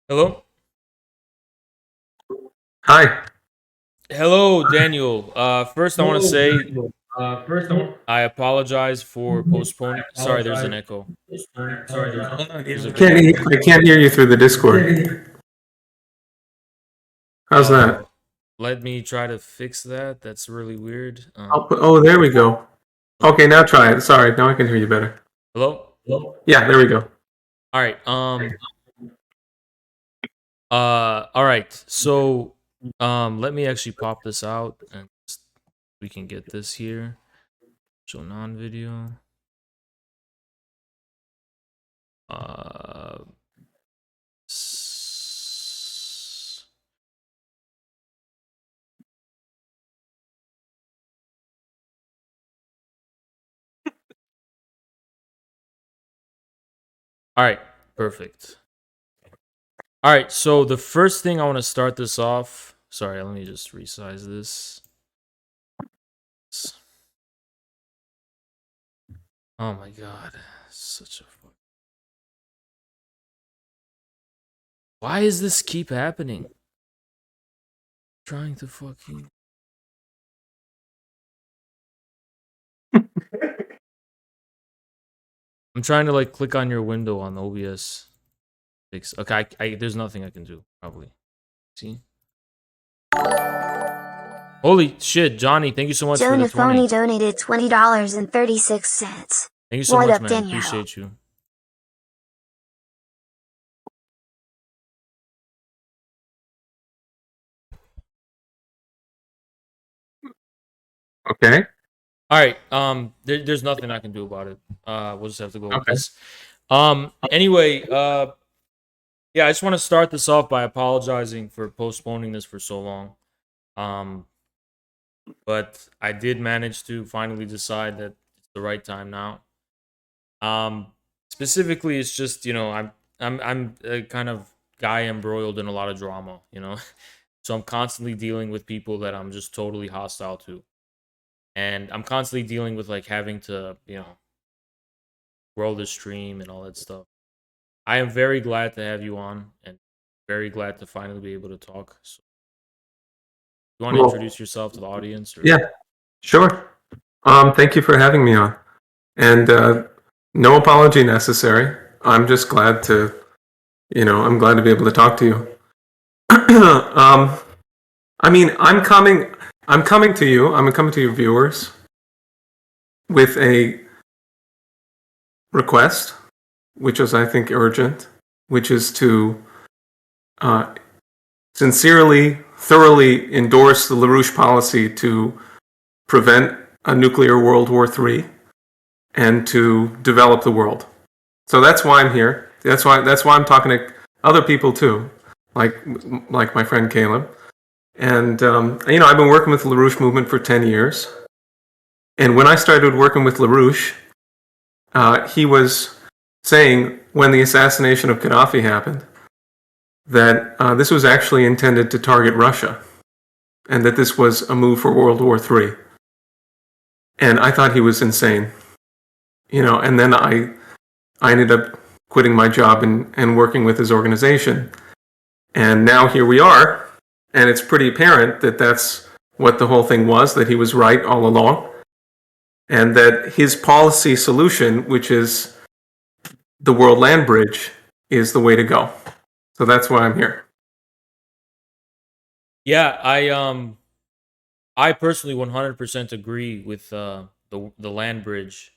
Hello? Hi. Hello, Daniel. First, I want to Hello, say Daniel. First, I want I apologize for postponing. to Sorry, there's apologize. an echo. Sorry, hold on. There's a big Can't echo. I can't hear you through the Discord. How's that? Let me try to fix that. That's really weird. Oh, there we go. Okay, now try it. Sorry, now I can hear you better. Hello? Yeah, there we go. All right. All right. So, let me actually pop this out and we can get this here. Show non-video. Uh, All right, perfect. All right, so the first thing I want to start this off. Sorry, let me just resize this. Oh my god, such a. Why is this keep happening? Trying to fucking. I'm trying to like click on your window on OBS. Okay, there's nothing I can do probably. See. Holy shit, Johnny! Thank you so much for the 20. Donated $20.36. Thank you so What much, up, man. Danielle? Appreciate you. Okay. All right. There's nothing I can do about it. We'll just have to go with Okay. this. Anyway, yeah, I just want to start this off by apologizing for postponing this for so long. But I did manage to finally decide that it's the right time now. Specifically, it's just I'm a kind of guy embroiled in a lot of drama, so I'm constantly dealing with people that I'm just totally hostile to, and I'm constantly dealing with like having to grow the stream and all that stuff. I am very glad to have you on, and very glad to finally be able to talk. So, you want to Well, introduce yourself to the audience, or? yeah, sure. Thank you for having me on. And no apology necessary. I'm just glad to, I'm glad to be able to talk to you. I mean, I'm coming to you. I'm coming to your viewers with a request, which is, I think, urgent, which is to uh, sincerely, thoroughly endorse the LaRouche policy to prevent a nuclear World War III and to develop the world. So that's why I'm here. That's why I'm talking to other people too, like my friend Caleb. And I've been working with the LaRouche movement for 10 years. And when I started working with LaRouche, he was saying when the assassination of Gaddafi happened that this was actually intended to target Russia and that this was a move for World War III. And I thought he was insane. And then I ended up quitting my job and working with his organization. And now here we are, and it's pretty apparent that that's what the whole thing was, that he was right all along, and that his policy solution, which is the World Land Bridge, is the way to go. So that's why I'm here. Yeah, I personally 100% agree with the land bridge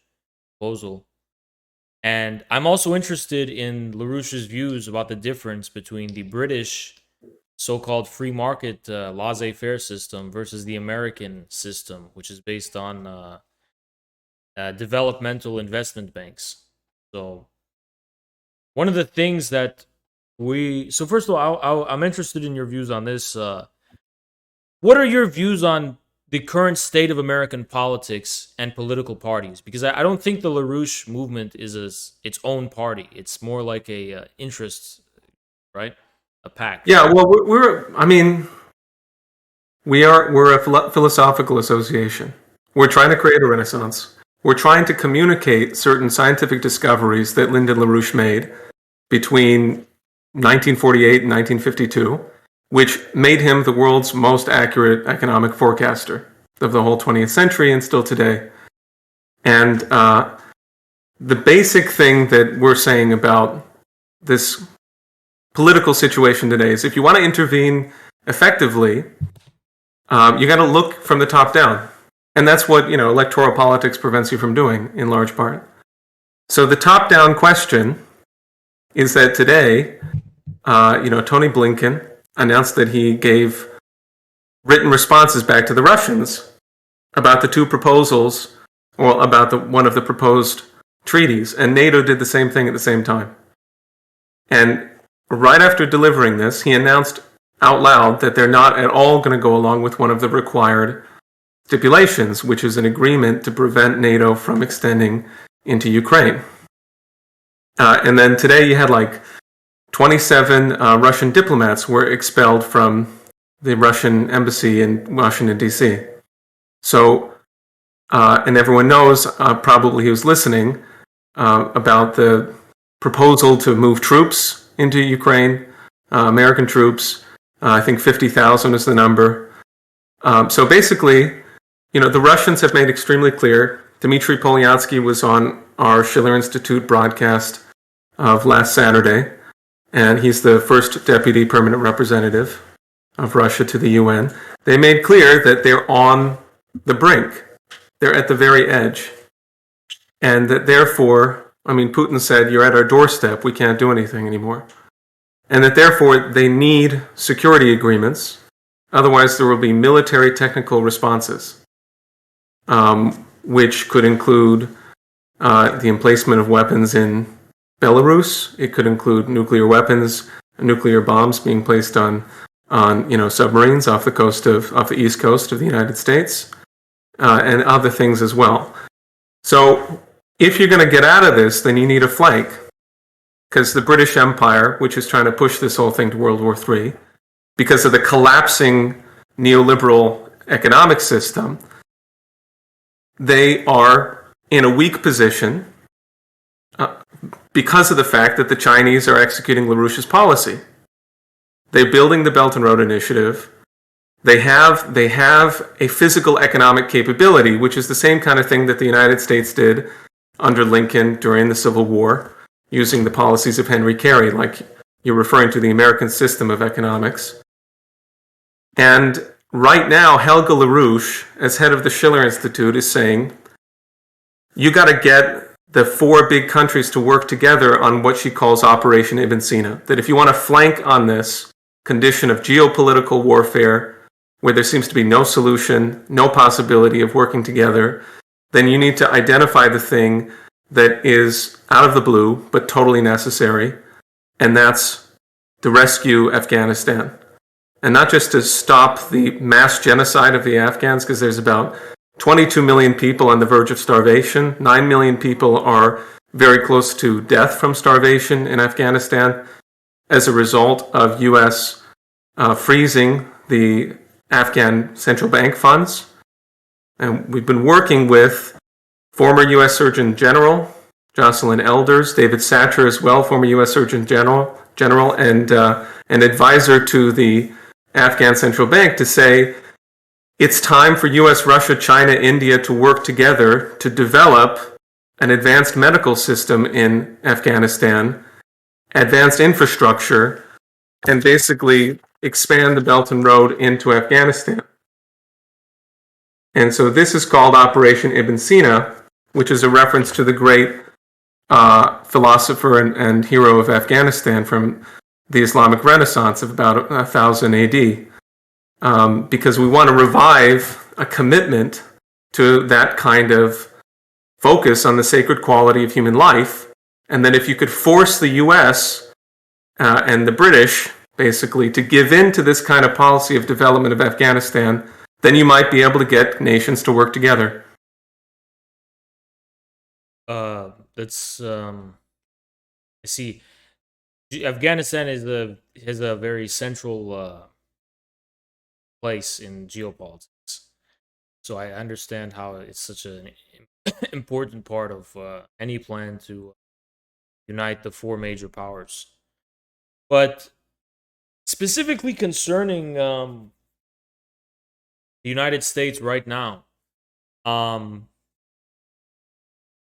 proposal. And I'm also interested in LaRouche's views about the difference between the British so-called free market laissez-faire system versus the American system, which is based on developmental investment banks. So one of the things that so first of all, I'm interested in your views on this. What are your views on the current state of American politics and political parties? Because I don't think the LaRouche movement is its own party. It's more like a interest, right? A pack. Yeah, well, we're a philosophical association. We're trying to create a renaissance. We're trying to communicate certain scientific discoveries that Lyndon LaRouche made between 1948 and 1952, which made him the world's most accurate economic forecaster of the whole 20th century and still today. And the basic thing that we're saying about this political situation today is if you want to intervene effectively, you got to look from the top down. And that's what, electoral politics prevents you from doing in large part. So the top down question is that today, Tony Blinken announced that he gave written responses back to the Russians about the two proposals, or about one of the proposed treaties, and NATO did the same thing at the same time. And right after delivering this, he announced out loud that they're not at all going to go along with one of the required stipulations, which is an agreement to prevent NATO from extending into Ukraine. And then today you had 27 Russian diplomats were expelled from the Russian embassy in Washington, D.C. So, and everyone knows, probably who's listening, about the proposal to move troops into Ukraine, American troops. I think 50,000 is the number. So basically, the Russians have made extremely clear. Dmitry Polyansky was on our Schiller Institute broadcast of last Saturday, and he's the first deputy permanent representative of Russia to the UN. They made clear that they're on the brink. They're at the very edge. And that therefore, Putin said, you're at our doorstep, we can't do anything anymore. And that therefore they need security agreements, otherwise there will be military technical responses, which could include the emplacement of weapons in Belarus. It could include nuclear weapons, nuclear bombs being placed on submarines off the east coast of the United States, and other things as well. So if you're going to get out of this, then you need a flank, because the British Empire, which is trying to push this whole thing to World War III, because of the collapsing neoliberal economic system, they are in a weak position because of the fact that the Chinese are executing LaRouche's policy. They're building the Belt and Road Initiative. They have a physical economic capability, which is the same kind of thing that the United States did under Lincoln during the Civil War, using the policies of Henry Carey, like you're referring to the American system of economics. And right now, Helga LaRouche, as head of the Schiller Institute, is saying, you got to get the four big countries to work together on what she calls Operation Ibn Sina. That if you want to flank on this condition of geopolitical warfare, where there seems to be no solution, no possibility of working together, then you need to identify the thing that is out of the blue, but totally necessary, and that's to rescue Afghanistan. And not just to stop the mass genocide of the Afghans, because there's about 22 million people on the verge of starvation. 9 million people are very close to death from starvation in Afghanistan as a result of U.S. Freezing the Afghan central bank funds. And we've been working with former U.S. Surgeon General Jocelyn Elders, David Satcher as well, former U.S. Surgeon General, and an advisor to the Afghan central bank, to say it's time for U.S., Russia, China, India to work together to develop an advanced medical system in Afghanistan, advanced infrastructure, and basically expand the Belt and Road into Afghanistan. And so this is called Operation Ibn Sina, which is a reference to the great philosopher and hero of Afghanistan from the Islamic Renaissance of about 1000 AD. Because we want to revive a commitment to that kind of focus on the sacred quality of human life. And then if you could force the US and the British, basically, to give in to this kind of policy of development of Afghanistan, then you might be able to get nations to work together. That's I see. Afghanistan has a very central place in geopolitics. So I understand how it's such an important part of any plan to unite the four major powers. But specifically concerning the United States right now, um,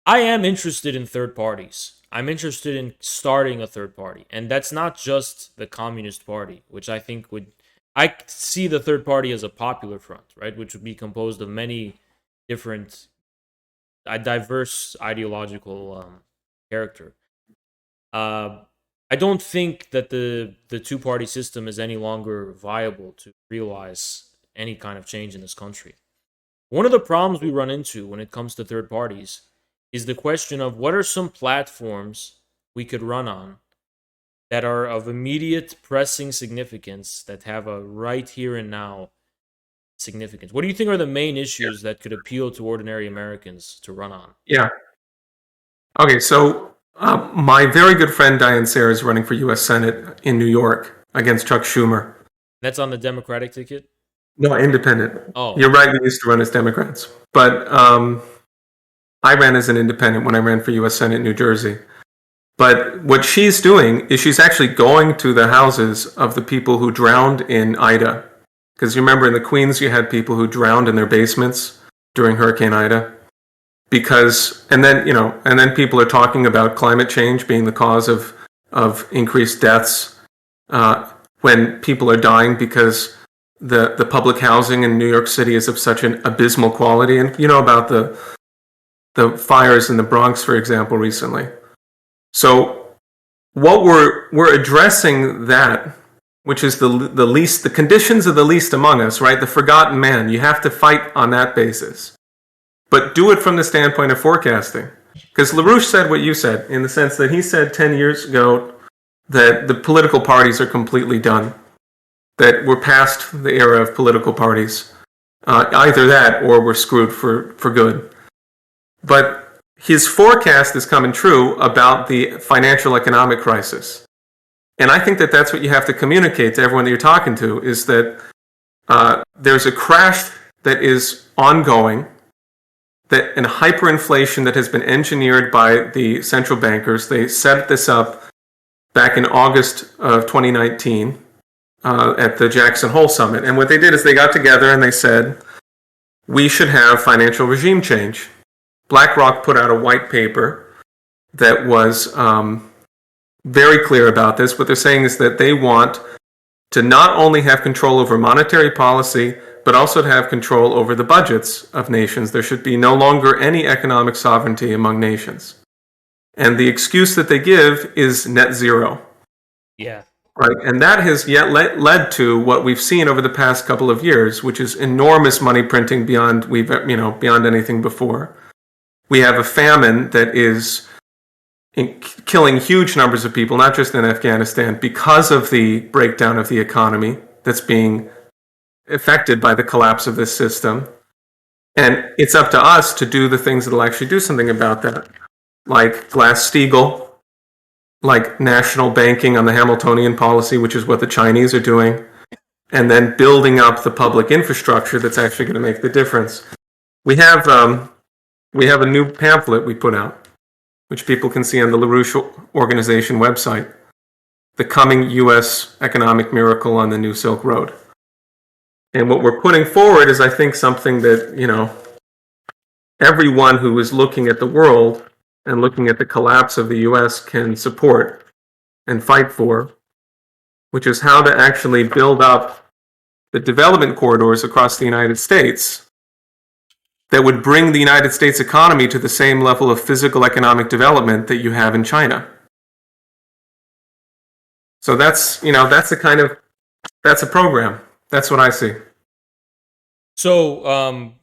I am interested in third parties. I'm interested in starting a third party. And that's not just the Communist Party, which I think would. I see the third party as a popular front, right? Which would be composed of many different, diverse ideological character. Uh, I don't think that the two party system is any longer viable to realize any kind of change in this country. One of the problems we run into when it comes to third parties is the question of what are some platforms we could run on that are of immediate pressing significance, that have a right here and now significance. What do you think are the main issues that could appeal to ordinary Americans to run on? Yeah. Okay, so my very good friend Diane Sayre is running for U.S. Senate in New York against Chuck Schumer. That's on the Democratic ticket? No, independent. Oh, You're right, we used to run as Democrats. But I ran as an independent when I ran for U.S. Senate in New Jersey. But what she's doing is she's actually going to the houses of the people who drowned in Ida. Because you remember in the Queens, you had people who drowned in their basements during Hurricane Ida. And then people are talking about climate change being the cause of increased deaths when people are dying because the public housing in New York City is of such an abysmal quality. And you know about the fires in the Bronx, for example, recently. So what we're addressing that, which is the conditions of the least among us, right? The forgotten man. You have to fight on that basis. But do it from the standpoint of forecasting. Because LaRouche said what you said, in the sense that he said 10 years ago that the political parties are completely done, that we're past the era of political parties. Either that or we're screwed for good. But his forecast is coming true about the financial economic crisis. And I think that that's what you have to communicate to everyone that you're talking to, is that there's a crash that is ongoing, that in hyperinflation that has been engineered by the central bankers. They set this up back in August of 2019 at the Jackson Hole Summit. And what they did is they got together and they said, we should have financial regime change. BlackRock put out a white paper that was very clear about this. What they're saying is that they want to not only have control over monetary policy, but also to have control over the budgets of nations. There should be no longer any economic sovereignty among nations. And the excuse that they give is net zero. yeah. Right, and that has yet led to what we've seen over the past couple of years, which is enormous money printing beyond anything before. We have a famine that is killing huge numbers of people, not just in Afghanistan, because of the breakdown of the economy that's being affected by the collapse of this system. And it's up to us to do the things that will actually do something about that, like Glass-Steagall, like national banking on the Hamiltonian policy, which is what the Chinese are doing, and then building up the public infrastructure that's actually going to make the difference. We have a new pamphlet we put out, which people can see on the LaRouche organization website, The Coming U.S. Economic Miracle on the New Silk Road. And what we're putting forward is, I think, something that, everyone who is looking at the world and looking at the collapse of the U.S. can support and fight for, which is how to actually build up the development corridors across the United States that would bring the United States economy to the same level of physical economic development that you have in China. So that's a program. That's what I see. So,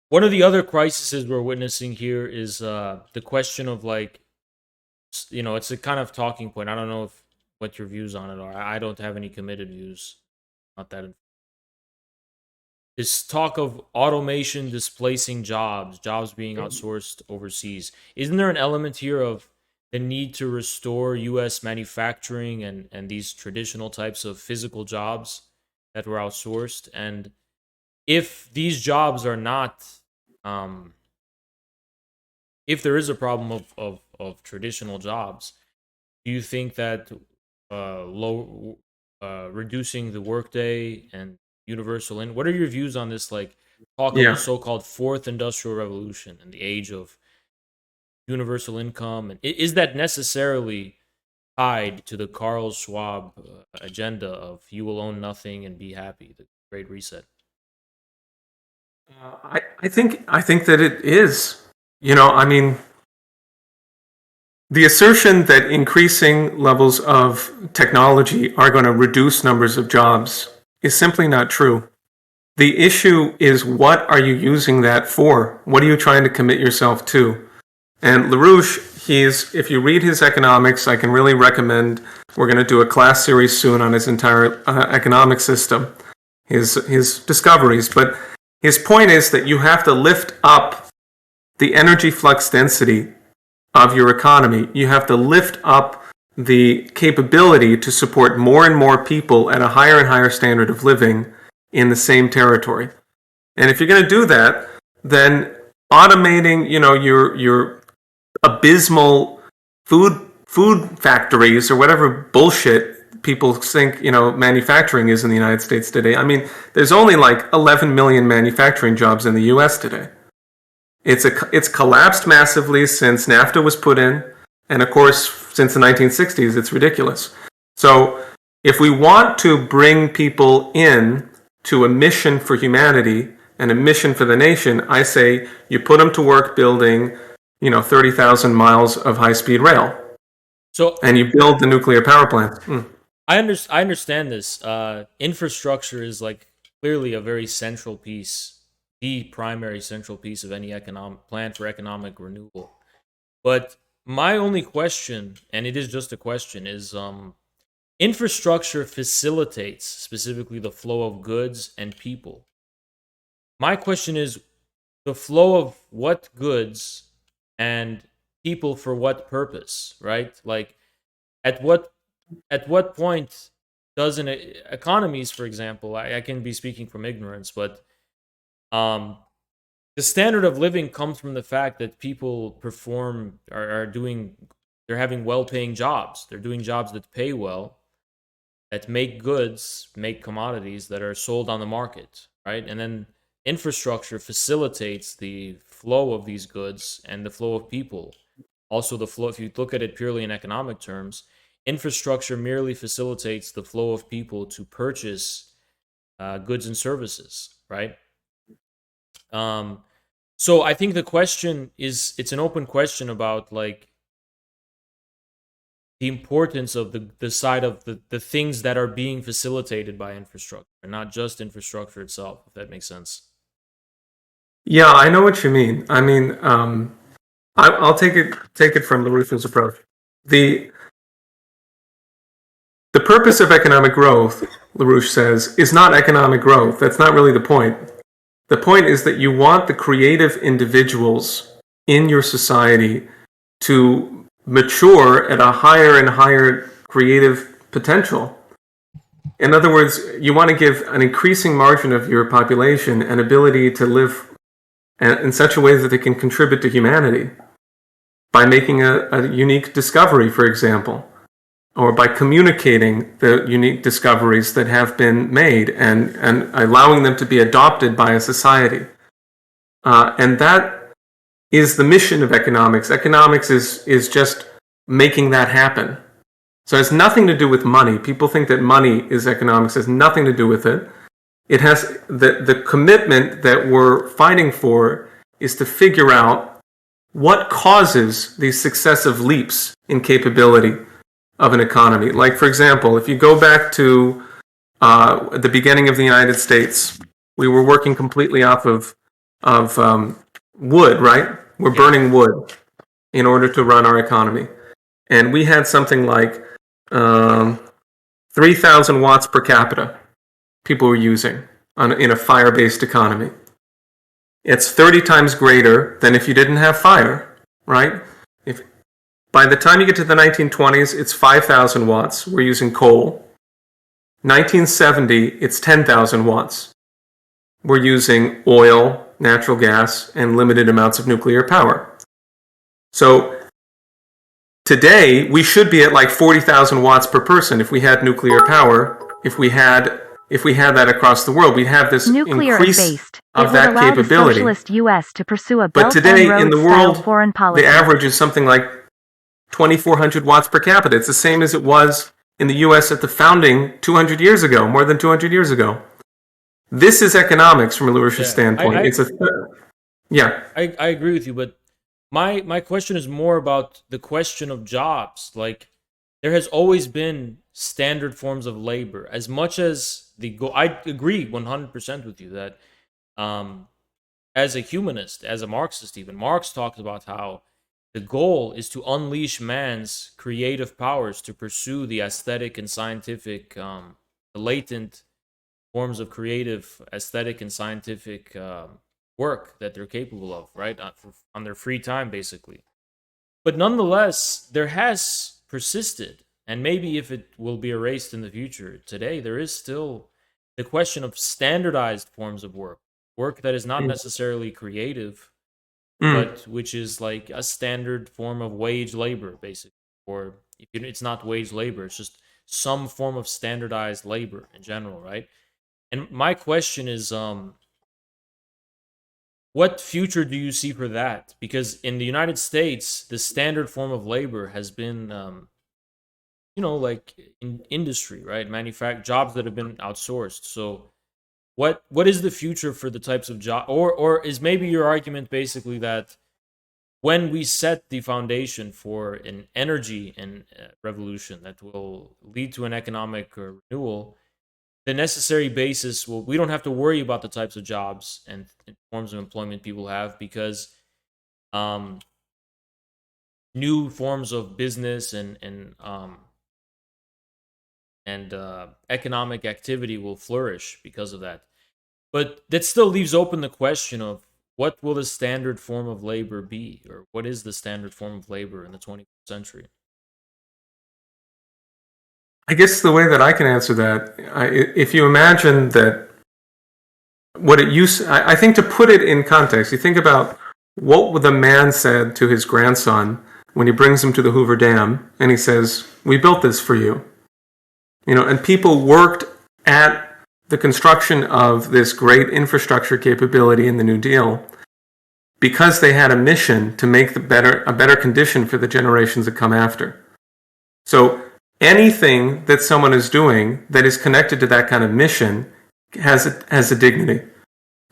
one of the other crises we're witnessing here is the question of it's a kind of talking point. I don't know what your views on it are. I don't have any committed views. Not that. This talk of automation displacing jobs being outsourced overseas. Isn't there an element here of the need to restore U.S. manufacturing and these traditional types of physical jobs that were outsourced? And if these jobs are not, if there is a problem of traditional jobs, do you think that low reducing the workday and universal in. What are your views on this? Like talk of the Yeah. so-called fourth industrial revolution and the age of universal income, and is that necessarily tied to the Carl Schwab agenda of you will own nothing and be happy, the Great Reset? I think that it is. I mean, the assertion that increasing levels of technology are going to reduce numbers of jobs is simply not true. The issue is, what are you using that for? What are you trying to commit yourself to? And LaRouche, if you read his economics, I can really recommend. We're going to do a class series soon on his entire economic system, his discoveries. But his point is that you have to lift up the energy flux density of your economy. You have to lift up the capability to support more and more people at a higher and higher standard of living in the same territory. And if you're going to do that, then automating, your abysmal food factories or whatever bullshit people think, manufacturing is in the United States today. I mean, there's only like 11 million manufacturing jobs in the US today. It's collapsed massively since NAFTA was put in, and of course, since the 1960s, it's ridiculous. So, if we want to bring people in to a mission for humanity and a mission for the nation, I say you put them to work building, 30,000 miles of high-speed rail, So and you build the nuclear power plants. I understand this. Infrastructure is like clearly a very central piece, the primary central piece of any economic plan for economic renewal. But my only question, and it is just a question, is infrastructure facilitates specifically the flow of goods and people. My question is the flow of what goods and people for what purpose, right? Like at what point doesn't economies, for example, I can be speaking from ignorance, but um the standard of living comes from the fact that people are doing, they're having well-paying jobs, they're doing jobs that pay well, that make goods, make commodities that are sold on the market, right? And then infrastructure facilitates the flow of these goods and the flow of people. Also, the flow, if you look at it purely in economic terms, infrastructure merely facilitates the flow of people to purchase goods and services, right? Um, so I think the question is, it's an open question about like the importance of the side of the things that are being facilitated by infrastructure, not just infrastructure itself, if that makes sense. Yeah, I know what you mean. I mean, I'll take it from LaRouche's approach. The The purpose of economic growth, LaRouche says, is not economic growth. That's not really the point. The point is that you want the creative individuals in your society to mature at a higher and higher creative potential. In other words, you want to give an increasing margin of your population an ability to live in such a way that they can contribute to humanity by making a unique discovery, for example, or by communicating the unique discoveries that have been made and allowing them to be adopted by a society. And that is the mission of economics. Economics is just making that happen. So it has nothing to do with money. People think that money is economics. It has nothing to do with it. It has the commitment that we're fighting for is to figure out what causes these successive leaps in capability of an economy. Like, for example, if you go back to the beginning of the United States, we were working completely off of wood, right? We're burning wood in order to run our economy. And we had something like 3,000 watts per capita people were using in a fire-based economy. It's 30 times greater than if you didn't have fire, right? By the time you get to the 1920s, it's 5,000 watts. We're using coal. 1970, it's 10,000 watts. We're using oil, natural gas, and limited amounts of nuclear power. So today we should be at like 40,000 watts per person if we had nuclear power. If we had that across the world, we'd have this increase of that capability. Socialist US to pursue a but today in the world, foreign policy. the average is something like 2,400 watts per capita. It's the same as it was in the US at the founding 200 years ago, more than 200 years ago. This is economics from a LaRouche's standpoint. I agree with you, but my question is more about the question of jobs. Like, there has always been standard forms of labor. As much as I agree 100% with you that as a humanist, as a Marxist even, Marx talks about how the goal is to unleash man's creative powers to pursue the aesthetic and scientific, the latent forms of creative, aesthetic, and scientific work that they're capable of, right? On their free time, basically. But nonetheless, there has persisted, and maybe if it will be erased in the future, today there is still the question of standardized forms of work that is not necessarily creative, but which is like a standard form of wage labor, basically. Or if it's not wage labor, it's just some form of standardized labor in general, right? And my question is, what future do you see for that? Because in the United States, the standard form of labor has been, like in industry, right? Jobs that have been outsourced. So what is the future for the types of job, or is maybe your argument basically that when we set the foundation for an energy and revolution that will lead to an economic renewal, the necessary basis we don't have to worry about the types of jobs and forms of employment people have, because new forms of business and economic activity will flourish because of that. But that still leaves open the question of what will the standard form of labor be, or what is the standard form of labor in the 21st century? I guess the way that I can answer that, if you imagine that what it used, I think to put it in context, you think about what the man said to his grandson when he brings him to the Hoover Dam, and he says, "We built this for you." And people worked at the construction of this great infrastructure capability in the New Deal because they had a mission to make a better condition for the generations that come after. So anything that someone is doing that is connected to that kind of mission has a dignity.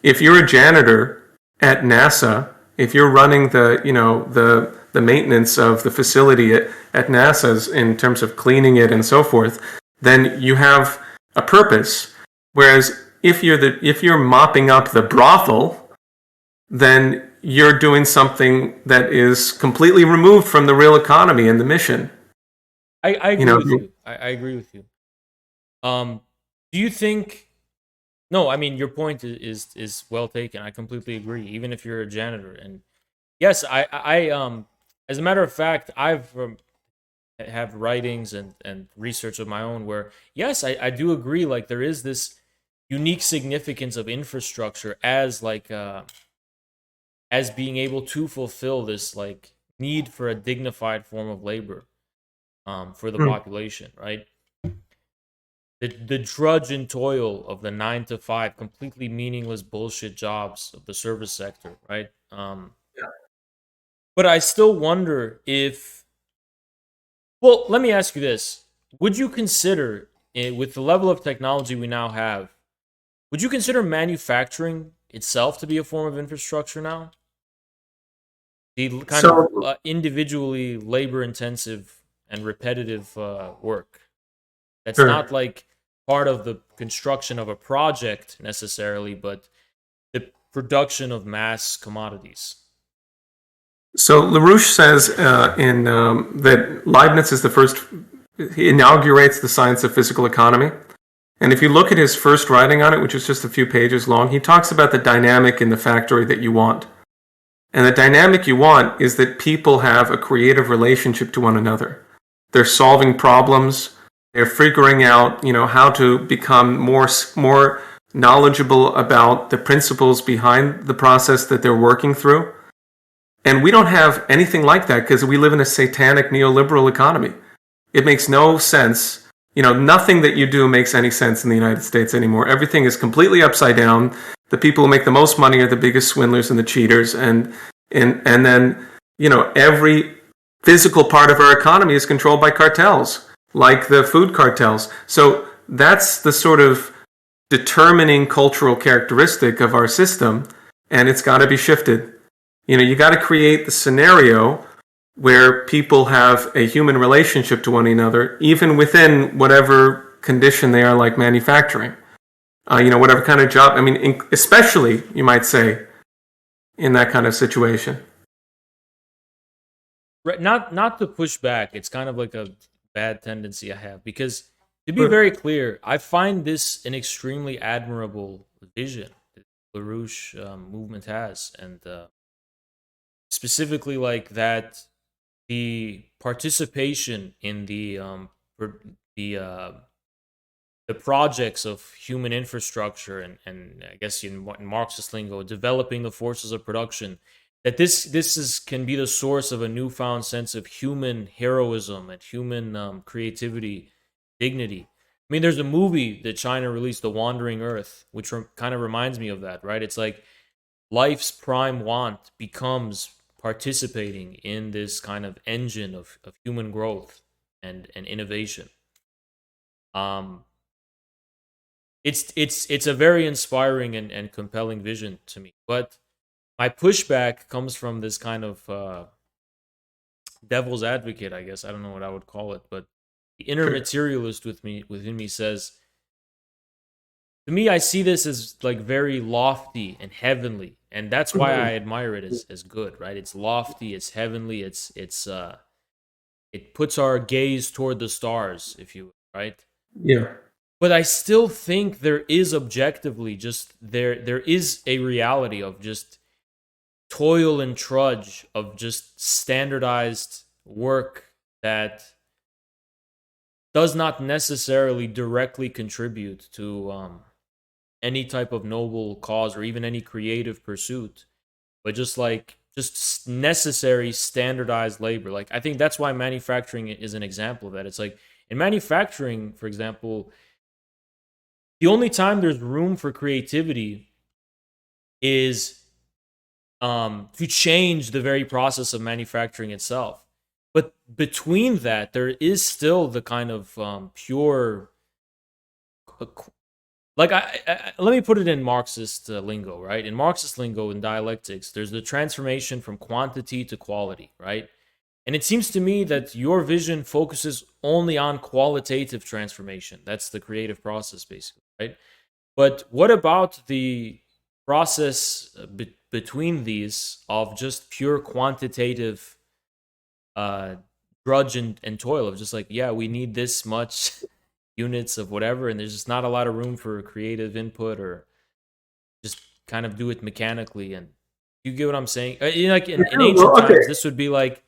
If you're a janitor at NASA, if you're running the maintenance of the facility at NASA's in terms of cleaning it and so forth, then you have a purpose. Whereas if you're mopping up the brothel, then you're doing something that is completely removed from the real economy and the mission. I agree with you. I agree with you. Do you think? No, I mean, your point is well taken. I completely agree. Even if you're a janitor, and yes, I as a matter of fact, I've have writings and research of my own where, yes, I do agree. Like, there is this unique significance of infrastructure as as being able to fulfill this like need for a dignified form of labor for the population, right? The drudge and toil of the 9 to 5 completely meaningless bullshit jobs of the service sector, right? But I still wonder if, well, let me ask you this. Would you consider, with the level of technology we now have, would you consider manufacturing itself to be a form of infrastructure now? The kind of individually labor-intensive and repetitive work. That's not like part of the construction of a project necessarily, but the production of mass commodities. So LaRouche says that Leibniz is the first, he inaugurates the science of physical economy. And if you look at his first writing on it, which is just a few pages long, he talks about the dynamic in the factory that you want. And the dynamic you want is that people have a creative relationship to one another. They're solving problems. They're figuring out, how to become more knowledgeable about the principles behind the process that they're working through. And we don't have anything like that because we live in a satanic neoliberal economy. It makes no sense. Nothing that you do makes any sense in the United States anymore. Everything is completely upside down. The people who make the most money are the biggest swindlers and the cheaters. And then, every physical part of our economy is controlled by cartels, like the food cartels. So that's the sort of determining cultural characteristic of our system, and it's got to be shifted. You got to create the scenario where people have a human relationship to one another, even within whatever condition they are, like manufacturing. Whatever kind of job. I mean, especially, you might say, in that kind of situation. Right, not to push back. It's kind of like a bad tendency I have, because to be very clear, I find this an extremely admirable vision that LaRouche movement has, and specifically like that, the participation in the projects of human infrastructure, and I guess in Marxist lingo, developing the forces of production, that this can be the source of a newfound sense of human heroism and human creativity, dignity. I mean, there's a movie that China released, The Wandering Earth, which kind of reminds me of that, right? It's like life's prime want becomes participating in this kind of engine of human growth and innovation. It's a very inspiring and compelling vision to me. But my pushback comes from this kind of devil's advocate, I guess. I don't know what I would call it, but the inner materialist within me says, to me, I see this as like very lofty and heavenly, and that's why I admire it as good, right? It's lofty, it's heavenly, it puts our gaze toward the stars, if you will, right? Yeah. But I still think there is objectively just there is a reality of just toil and trudge, of just standardized work that does not necessarily directly contribute to any type of noble cause or even any creative pursuit, but just necessary standardized labor. Like, I think that's why manufacturing is an example of that. It's like in manufacturing, for example, the only time there's room for creativity is to change the very process of manufacturing itself. But between that, there is still the kind of pure, like let me put it in Marxist lingo, right? In Marxist lingo, in dialectics, there's the transformation from quantity to quality, right? And it seems to me that your vision focuses only on qualitative transformation. That's the creative process, basically, right? But what about the process between these of just pure quantitative grudge and toil, of just like, yeah, we need this much units of whatever, and there's just not a lot of room for creative input, or just kind of do it mechanically. And you get what I'm saying? Like in ancient times, this would be like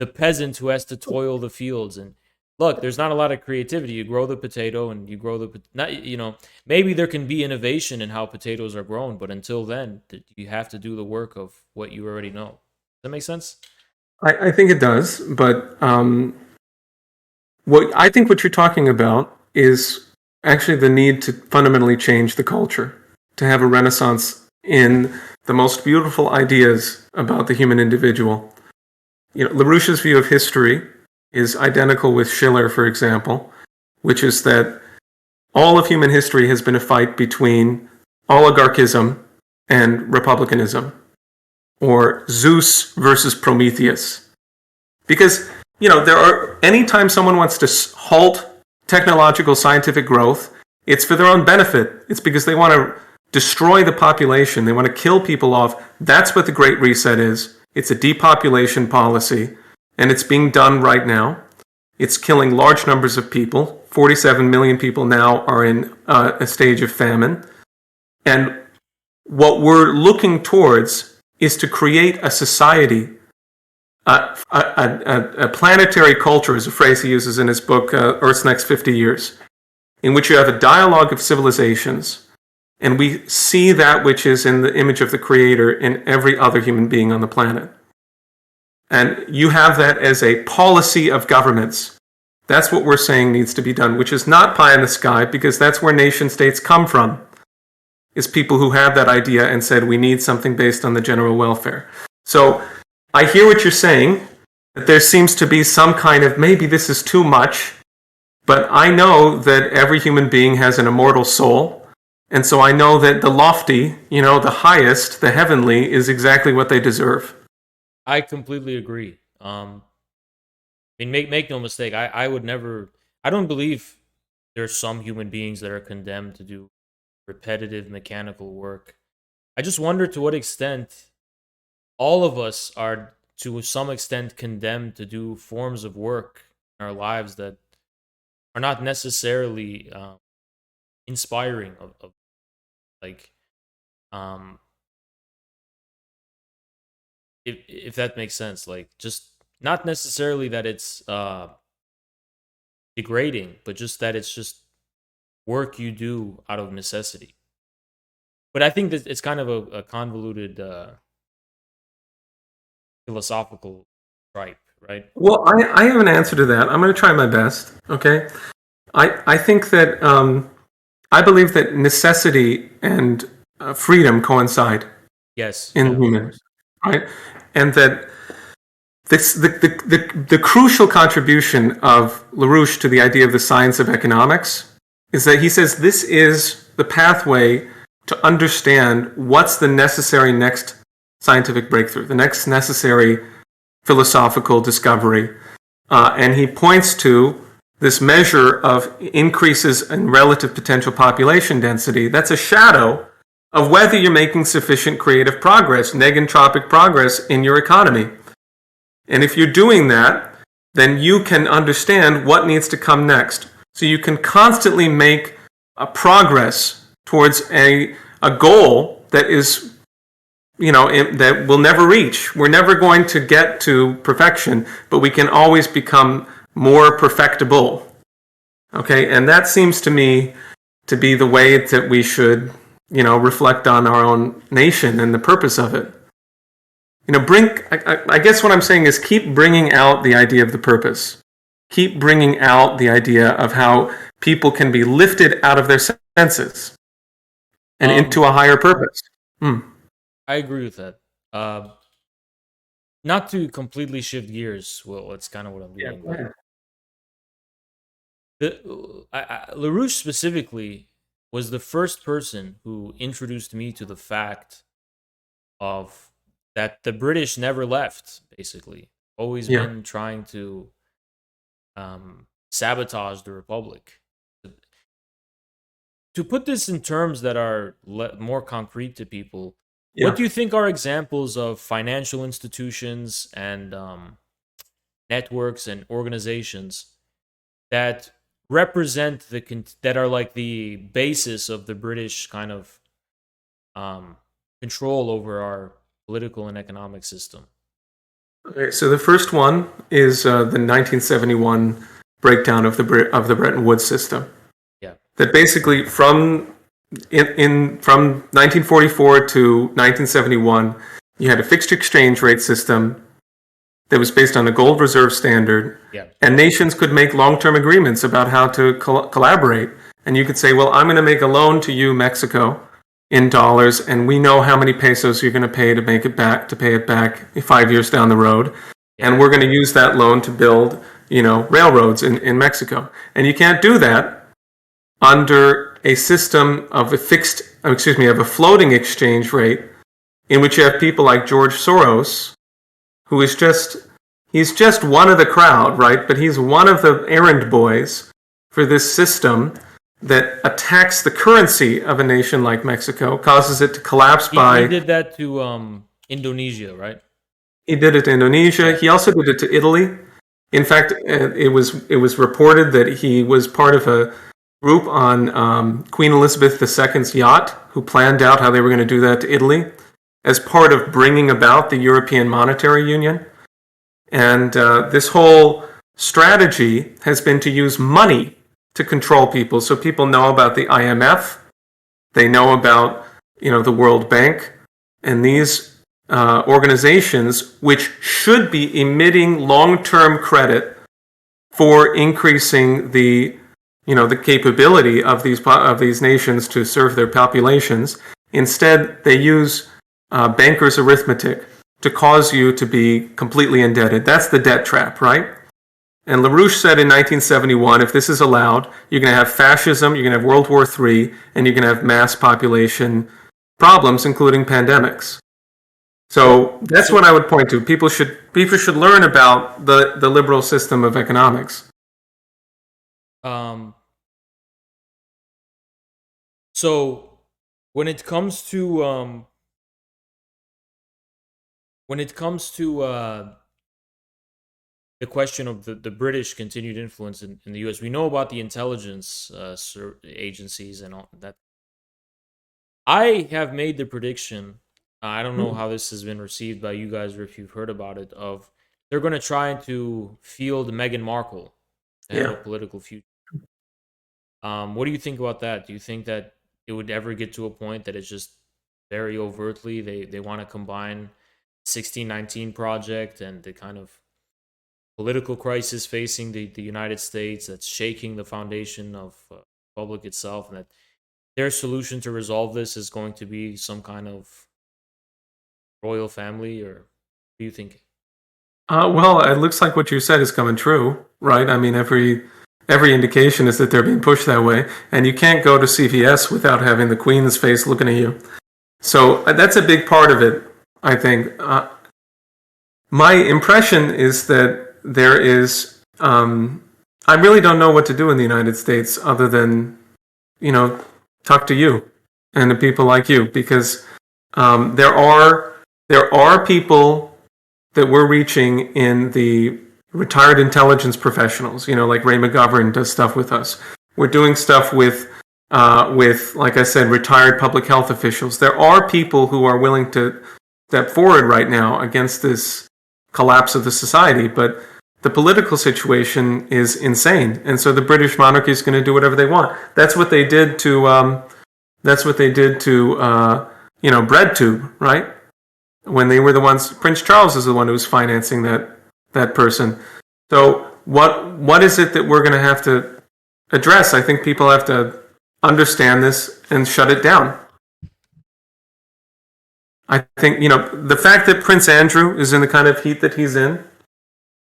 the peasant who has to toil the fields. And look, there's not a lot of creativity. You grow the potato, and you grow maybe there can be innovation in how potatoes are grown, but until then, you have to do the work of what you already know. Does that make sense? I think it does, but what you're talking about is actually the need to fundamentally change the culture, to have a renaissance in the most beautiful ideas about the human individual. LaRouche's view of history is identical with Schiller, for example, which is that all of human history has been a fight between oligarchism and republicanism, or Zeus versus Prometheus. Because, anytime someone wants to halt technological scientific growth, it's for their own benefit. It's because they want to destroy the population. They want to kill people off. That's what the Great Reset is. It's a depopulation policy, and it's being done right now. It's killing large numbers of people. 47 million people now are in a stage of famine. And what we're looking towards is to create a society, a planetary culture, is a phrase he uses in his book, Earth's Next 50 Years, in which you have a dialogue of civilizations, and we see that which is in the image of the Creator in every other human being on the planet. And you have that as a policy of governments. That's what we're saying needs to be done, which is not pie in the sky, because that's where nation states come from, is people who had that idea and said, we need something based on the general welfare. So I hear what you're saying, that there seems to be some kind of, maybe this is too much, but I know that every human being has an immortal soul. And so I know that the lofty, the highest, the heavenly, is exactly what they deserve. I completely agree. I mean, make no mistake. I would never. I don't believe there's some human beings that are condemned to do repetitive mechanical work. I just wonder to what extent all of us are, to some extent, condemned to do forms of work in our lives that are not necessarily inspiring. Of like, if that makes sense, like just not necessarily that it's degrading, but just that it's just work you do out of necessity. But I think that it's kind of a convoluted philosophical tripe, right? Well, I have an answer to that. I'm going to try my best. Okay, I think that I believe that necessity and freedom coincide Yes, in yeah, humans, right? And that the crucial contribution of LaRouche to the idea of the science of economics is that he says this is the pathway to understand what's the necessary next scientific breakthrough, the next necessary philosophical discovery. And he points to this measure of increases in relative potential population density. That's a shadow of whether you're making sufficient creative progress, negentropic progress in your economy. And if you're doing that, then you can understand what needs to come next. So you can constantly make a progress towards a goal that is, that we'll never reach. We're never going to get to perfection, but we can always become more perfectible. Okay, and that seems to me to be the way that we should, reflect on our own nation and the purpose of it. Brink, I guess what I'm saying is keep bringing out the idea of the purpose. Keep bringing out the idea of how people can be lifted out of their senses and into a higher purpose. I agree with that. Not to completely shift gears, well, that's kind of what I'm doing. Yeah. LaRouche specifically was the first person who introduced me to the fact of that the British never left, basically. Always been trying to sabotage the Republic. To put this in terms that are more concrete to people, what do you think are examples of financial institutions and networks and organizations that represent that are like the basis of the British kind of control over our political and economic system? Okay, so the first one is the 1971 breakdown of the Bretton Woods system. Yeah. That basically from 1944 to 1971, you had a fixed exchange rate system that was based on a gold reserve standard, and nations could make long-term agreements about how to collaborate. And you could say, well, I'm going to make a loan to you, Mexico, in dollars, and we know how many pesos you're going to pay to pay it back 5 years down the road. And we're going to use that loan to build, railroads in Mexico. And you can't do that under a system of a floating exchange rate in which you have people like George Soros, who is he's just one of the crowd, right? But he's one of the errand boys for this system that attacks the currency of a nation like Mexico, causes it to collapse He did that to Indonesia, right? He did it to Indonesia. He also did it to Italy. In fact, it was reported that he was part of a group on Queen Elizabeth II's yacht who planned out how they were going to do that to Italy as part of bringing about the European Monetary Union. And this whole strategy has been to use money to control people. So people know about the IMF, they know about the World Bank, and these organizations which should be emitting long-term credit for increasing the the capability of these nations to serve their populations. Instead, they use bankers' arithmetic to cause you to be completely indebted. That's the debt trap, right? And LaRouche said in 1971, if this is allowed, you're going to have fascism, you're going to have World War III, and you're going to have mass population problems, including pandemics. So that's what I would point to. People should learn about the liberal system of economics. Um, so when it comes to the question of the British continued influence in the U.S., we know about the intelligence agencies and all that. I have made the prediction. I don't know how this has been received by you guys or if you've heard about it. Of they're going to try to field Meghan Markle to have Yeah. a political future. What do you think about that? Do you think that it would ever get to a point that it's just very overtly they want to combine 1619 project and the kind of political crisis facing the United States that's shaking the foundation of republic itself, and that their solution to resolve this is going to be some kind of royal family, or what do you think? Well, it looks like what you said is coming true, right? I mean, every indication is that they're being pushed that way, and you can't go to CVS without having the Queen's face looking at you. So that's a big part of it, I think. My impression is that there is. I really don't know what to do in the United States other than, talk to you and the people like you, because there are people that we're reaching in the retired intelligence professionals. Like Ray McGovern does stuff with us. We're doing stuff with, like I said, retired public health officials. There are people who are willing to step forward right now against this collapse of the society, but the political situation is insane, and so the British monarchy is going to do whatever they want. That's what they did to. BreadTube, right? When they were the ones. Prince Charles is the one who was financing that person. So what is it that we're going to have to address? I think people have to understand this and shut it down. I think the fact that Prince Andrew is in the kind of heat that he's in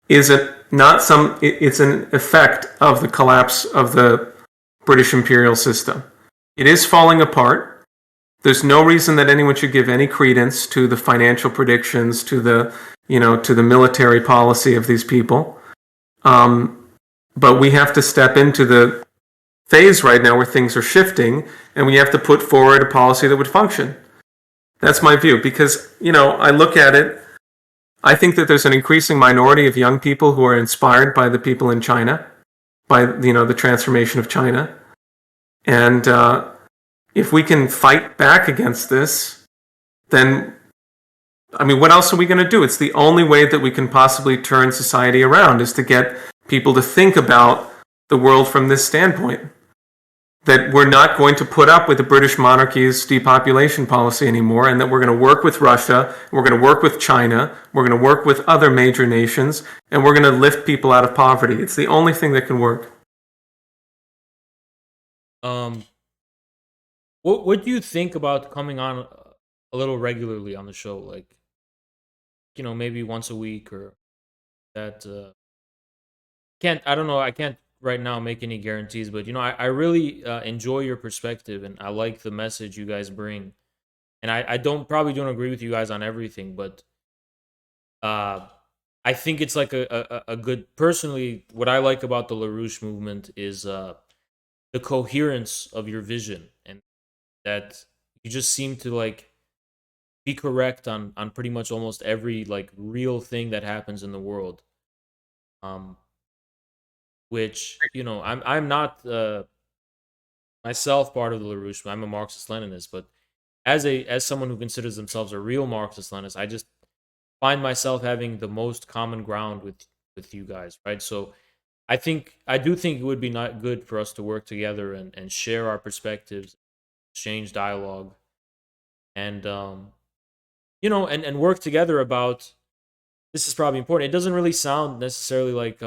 is it's an effect of the collapse of the British imperial system. It is falling apart. There's no reason that anyone should give any credence to the financial predictions, to the military policy of these people. But we have to step into the phase right now where things are shifting, and we have to put forward a policy that would function. That's my view, because I look at it. I think that there's an increasing minority of young people who are inspired by the people in China, by the transformation of China, and if we can fight back against this, then what else are we going to do? It's the only way that we can possibly turn society around, is to get people to think about the world from this standpoint. That we're not going to put up with the British monarchy's depopulation policy anymore, and that we're going to work with Russia, we're going to work with China, we're going to work with other major nations, and we're going to lift people out of poverty. It's the only thing that can work. What do you think about coming on a little regularly on the show, like maybe once a week, or that? Can't I don't know. I can't right now make any guarantees, but I really enjoy your perspective, and I like the message you guys bring. And I don't agree with you guys on everything, but I think it's like a good. Personally, what I like about the LaRouche movement is the coherence of your vision, and that you just seem to like be correct on pretty much almost every like real thing that happens in the world. Um, which I'm not myself part of the LaRouche. I'm a Marxist Leninist, but as someone who considers themselves a real Marxist Leninist, I just find myself having the most common ground with you guys, right? So I do think it would be not good for us to work together and share our perspectives, exchange dialogue, and and work together about, this is probably important. It doesn't really sound necessarily like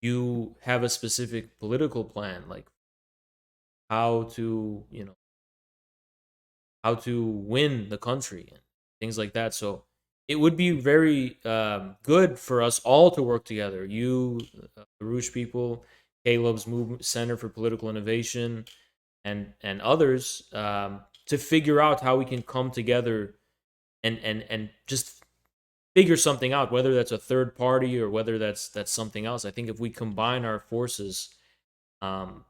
you have a specific political plan, like how to, how to win the country and things like that. So it would be very good for us all to work together. You, the Rouge people, Caleb's Movement Center for Political Innovation, and others, to figure out how we can come together and just figure something out, whether that's a third party or whether that's something else. I think if we combine our forces, um,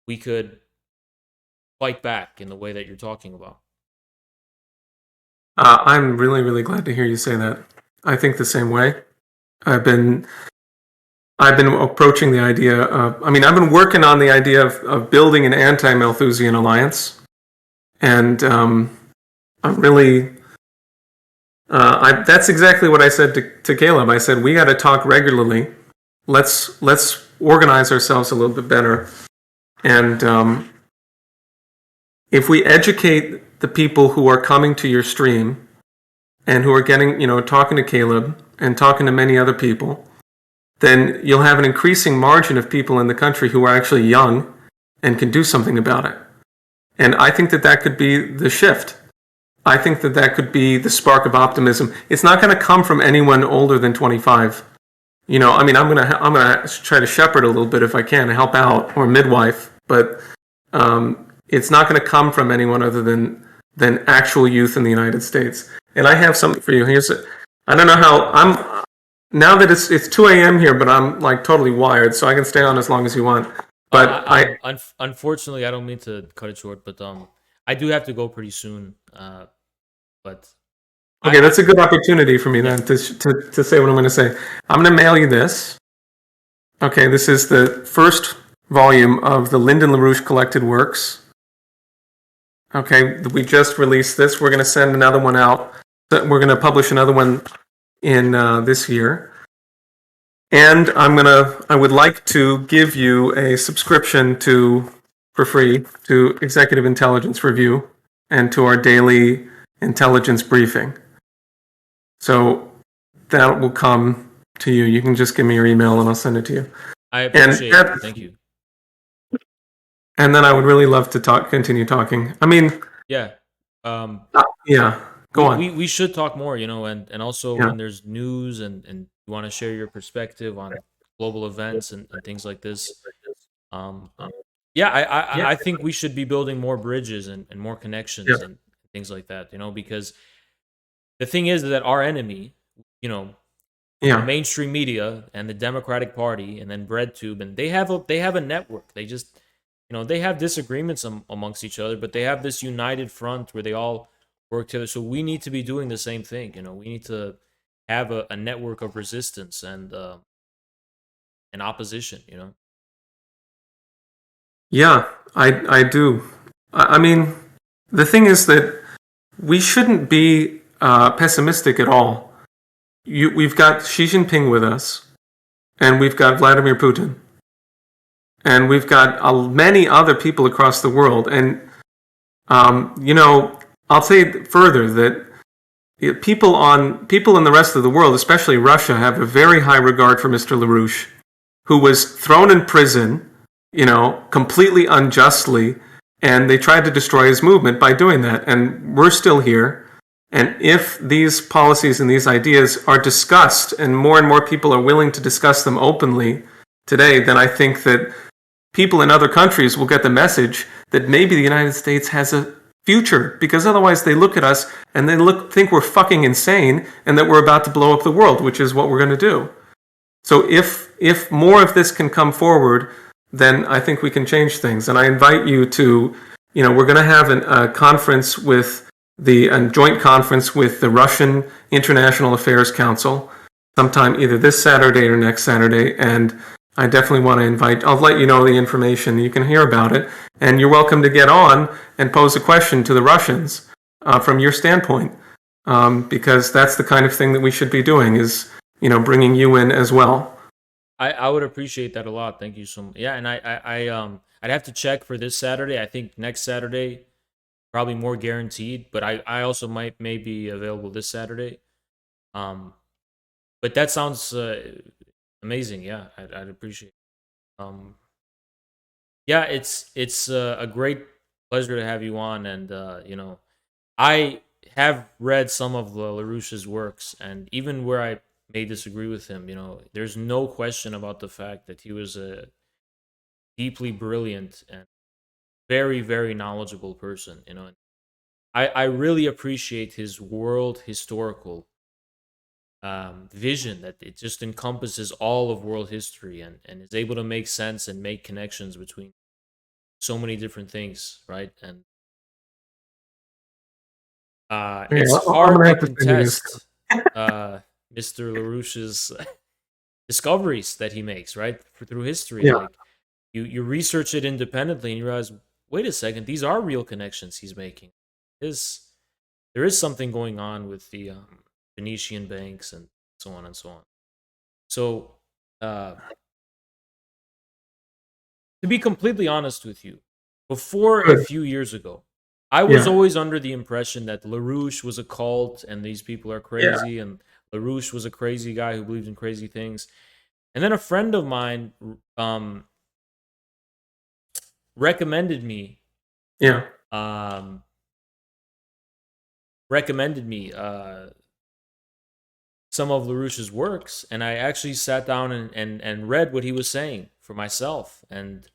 we could fight back in the way that you're talking about. I'm really, really glad to hear you say that. I think the same way. I've been I've been approaching the idea of, I mean, I've been working on the idea of building an anti-Malthusian alliance. And I'm really, that's exactly what I said to Caleb. I said, we got to talk regularly. Let's organize ourselves a little bit better. And if we educate the people who are coming to your stream and who are getting, talking to Caleb and talking to many other people, then you'll have an increasing margin of people in the country who are actually young and can do something about it. And I think that could be the shift. I think that could be the spark of optimism. It's not going to come from anyone older than 25. I mean, I'm gonna try to shepherd a little bit if I can, help out, or midwife, but it's not going to come from anyone other than actual youth in the United States. And I have something for you. I don't know how now that it's 2 a.m. here, but I'm like totally wired, so I can stay on as long as you want. But unfortunately, I don't mean to cut it short, but I do have to go pretty soon. But okay, that's a good opportunity for me then to say what I'm going to say. I'm going to mail you this. Okay, this is the first volume of the Lyndon LaRouche collected works. Okay, we just released this. We're going to send another one out. We're going to publish another one in this year. And I would like to give you a subscription for free to Executive Intelligence Review and to our daily intelligence briefing. So that will come to you. You can just give me your email and I'll send it to you. I appreciate it. Thank you. And then I would really love to continue talking. I mean, yeah. Yeah. Go on. We should talk more, and also when there's news and you want to share your perspective on global events and things like this. I think we should be building more bridges and more connections and things like that, because the thing is that our enemy, the mainstream media and the Democratic Party and then BreadTube, and they have a network. They just, they have disagreements amongst each other, but they have this united front where they all work together. So we need to be doing the same thing. We need to have a network of resistance and opposition. Yeah, I do. I mean, the thing is that we shouldn't be pessimistic at all. We've got Xi Jinping with us, and we've got Vladimir Putin, and we've got many other people across the world. And I'll say further that people in the rest of the world, especially Russia, have a very high regard for Mr. LaRouche, who was thrown in prison, completely unjustly, and they tried to destroy his movement by doing that. And we're still here. And if these policies and these ideas are discussed and more people are willing to discuss them openly today, then I think that people in other countries will get the message that maybe the United States has a future, because otherwise they look at us and they think we're fucking insane and that we're about to blow up the world, which is what we're going to do. So if more of this can come forward, then I think we can change things. And I invite you to, we're going to have a conference with a joint conference with the Russian International Affairs Council sometime either this Saturday or next Saturday. And I definitely want to I'll let you know the information. You can hear about it. And you're welcome to get on and pose a question to the Russians from your standpoint, because that's the kind of thing that we should be doing, is, bringing you in as well. I would appreciate that a lot. Thank you so much. Yeah, and I'd have to check for this Saturday. I think next Saturday probably more guaranteed. But I also may be available this Saturday. Um, but that sounds amazing. Yeah, I'd appreciate it. Yeah, it's a great pleasure to have you on, and I have read some of LaRouche's works, and even where I may disagree with him, there's no question about the fact that he was a deeply brilliant and very, very knowledgeable person. I really appreciate his world historical vision, that it just encompasses all of world history, and is able to make sense and make connections between so many different things, right? And Yeah, it's I'm hard gonna to have to send you this. contest Mr. LaRouche's discoveries that he makes, right? Through history. Yeah, Like you research it independently and you realize, wait a second, these are real connections he's making. Is there is something going on with the Venetian banks and so on and so on. So, uh, to be completely honest with you, before a good. few years ago, I was Yeah, always under the impression that LaRouche was a cult and these people are yeah, crazy, and LaRouche was a crazy guy who believed in crazy things. And then a friend of mine recommended me yeah. um, recommended me some of LaRouche's works, and I actually sat down and read what he was saying for myself. And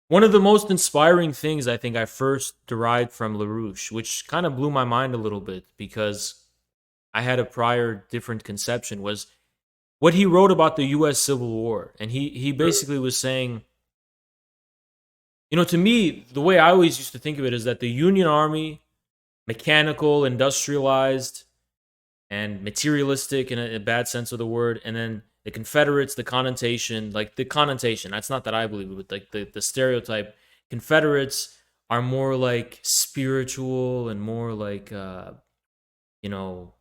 one of the most inspiring things I think I first derived from LaRouche, which kind of blew my mind a little bit because I had a prior different conception, was what he wrote about the US Civil War. And he basically was saying, to me, the way I always used to think of it is that the Union Army, mechanical, industrialized, and materialistic in a bad sense of the word, and then the Confederates, the connotation, like the connotation, that's not that I believe it, but like the stereotype, Confederates are more like spiritual and more like you know,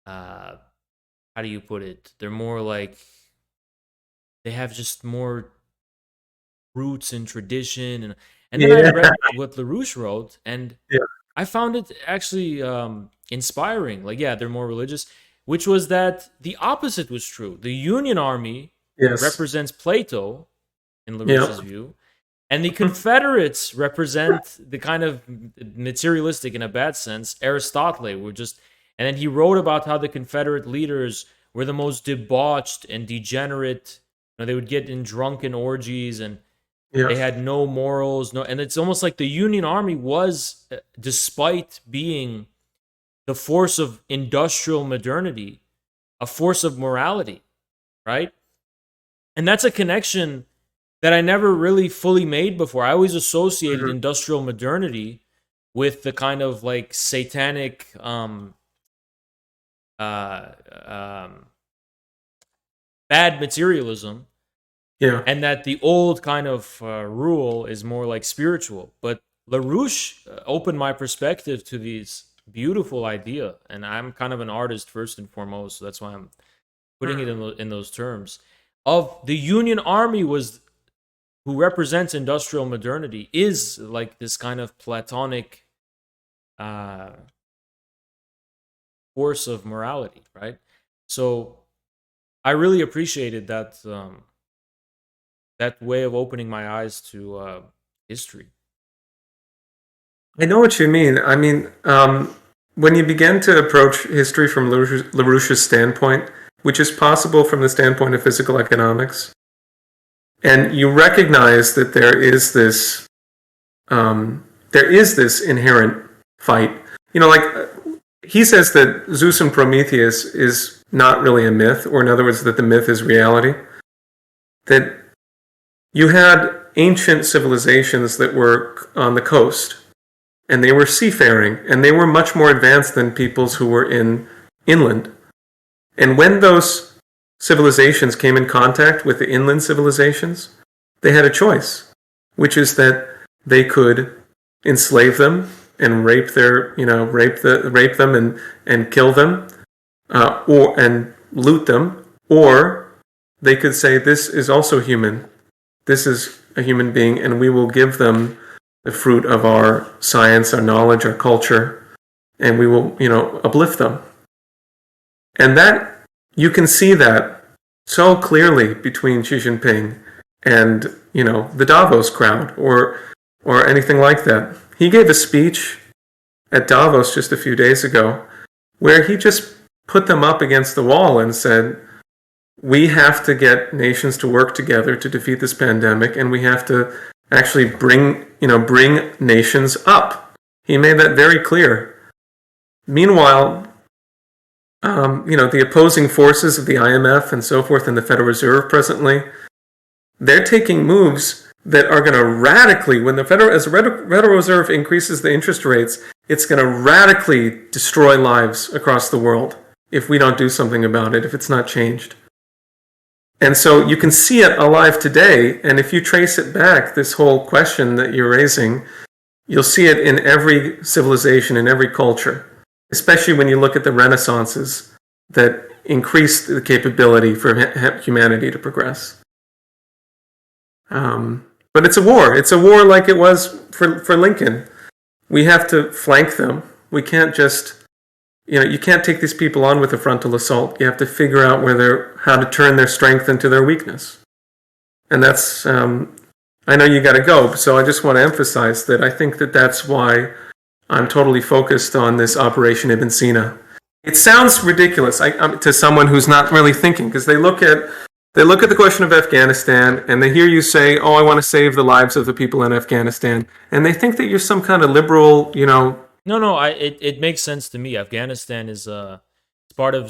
uh how do you put it? They're more like they have just more roots and tradition, and then I Yeah, read what LaRouche wrote, and yeah, I found it actually inspiring. Like, yeah, they're more religious, which was that the opposite was true. The Union Army yes, represents Plato in yeah, LaRouche's view, and the Confederates represent the kind of materialistic, in a bad sense, Aristotle. And then he wrote about how the Confederate leaders were the most debauched and degenerate. They would get in drunken orgies, and yeah, they had no morals, no, and it's almost like the Union Army was, despite being the force of industrial modernity, a force of morality, right? And that's a connection that I never really fully made before. I always associated mhm, industrial modernity with the kind of like satanic uh, um, bad materialism, yeah. and that the old kind of rule is more like spiritual. But LaRouche opened my perspective to these beautiful idea, and I'm kind of an artist first and foremost, so that's why I'm putting it in those terms. Of the Union Army was who represents industrial modernity is like this kind of Platonic uh, force of morality, right? So I really appreciated that way of opening my eyes to history. I know what you mean. I mean, when you begin to approach history from LaRouche's standpoint, which is possible from the standpoint of physical economics, and you recognize that there is this inherent fight. Like he says that Zeus and Prometheus is not really a myth, or in other words, that the myth is reality. That you had ancient civilizations that were on the coast, and they were seafaring, and they were much more advanced than peoples who were in inland. And when those civilizations came in contact with the inland civilizations, they had a choice, which is that they could enslave them and rape them and kill them, or and loot them, or they could say this is also human. This is a human being, and we will give them the fruit of our science, our knowledge, our culture, and we will, uplift them. And that, you can see that so clearly between Xi Jinping and, the Davos crowd or anything like that. He gave a speech at Davos just a few days ago where he just put them up against the wall and said, we have to get nations to work together to defeat this pandemic, and we have to actually bring nations up. He made that very clear. Meanwhile, the opposing forces of the IMF and so forth and the Federal Reserve presently, they're taking moves that are going to radically, as the Federal Reserve increases the interest rates, it's going to radically destroy lives across the world if we don't do something about it, if it's not changed. And so you can see it alive today, and if you trace it back, this whole question that you're raising, you'll see it in every civilization, in every culture, especially when you look at the renaissances that increased the capability for humanity to progress. But it's a war. It's a war like it was for Lincoln. We have to flank them. We can't just, you can't take these people on with a frontal assault. You have to figure out how to turn their strength into their weakness. And that's, I know you got to go, so I just want to emphasize that I think that that's why I'm totally focused on this Operation Ibn Sina. It sounds ridiculous to someone who's not really thinking, because they look at the question of Afghanistan and they hear you say, "Oh, I want to save the lives of the people in Afghanistan," and they think that you're some kind of liberal, No. It makes sense to me. Afghanistan is it's part of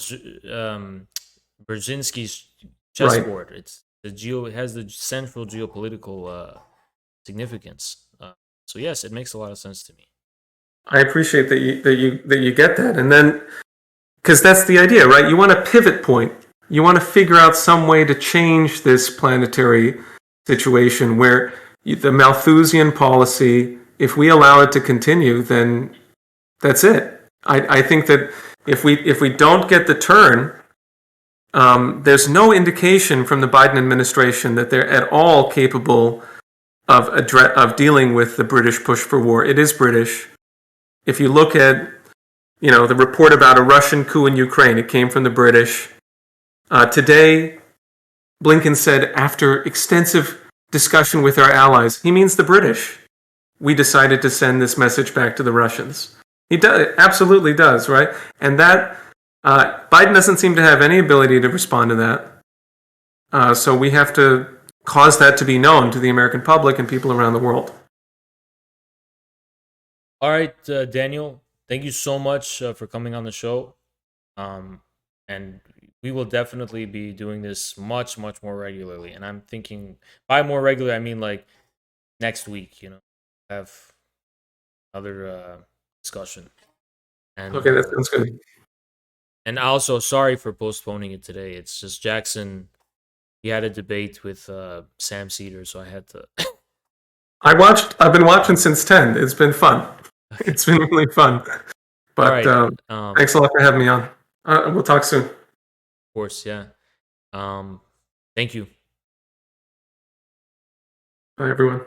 Brzezinski's chessboard. Right. It has the central geopolitical significance. So yes, it makes a lot of sense to me. I appreciate that you get that, and then because that's the idea, right? You want a pivot point. You want to figure out some way to change this planetary situation where the Malthusian policy, if we allow it to continue, then that's it. I think that if we don't get the turn, there's no indication from the Biden administration that they're at all capable of dealing with the British push for war. It is British. If you look at, the report about a Russian coup in Ukraine, it came from the British. Today, Blinken said, after extensive discussion with our allies, he means the British, we decided to send this message back to the Russians. He does, absolutely does, right? And that, Biden doesn't seem to have any ability to respond to that. So we have to cause that to be known to the American public and people around the world. All right, Daniel, thank you so much for coming on the show. And we will definitely be doing this much, much more regularly. And I'm thinking by more regular, I mean like next week, have another discussion. And, Okay, that sounds good. And also, sorry for postponing it today. It's just Jackson, he had a debate with Sam Cedar, so I had to. I've been watching since 10. It's been fun. It's been really fun. But thanks a lot for having me on. We'll talk soon. Of course, yeah. Thank you. Bye, everyone.